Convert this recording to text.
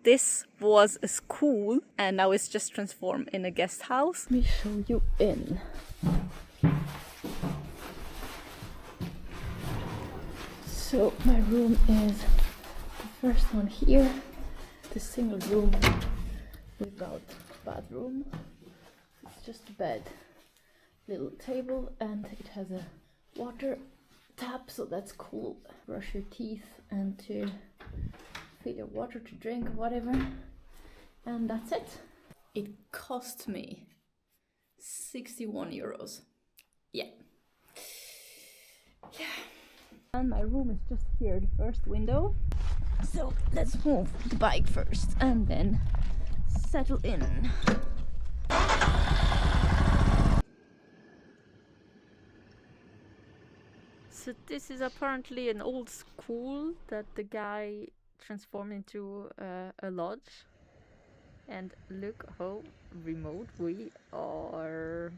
this was a school and now it's just transformed in a guest house. Let me show you in. So my room is the first one here, the single room without bathroom. It's just a bed, little table, and it has a water tap, so that's cool. Brush your teeth and to fill your water to drink, whatever. And that's it. It cost me 61 euros. Yeah. And my room is just here, the first window. So let's move the bike first and then settle in. So this is apparently an old school that the guy transformed into a lodge. And look how remote we are.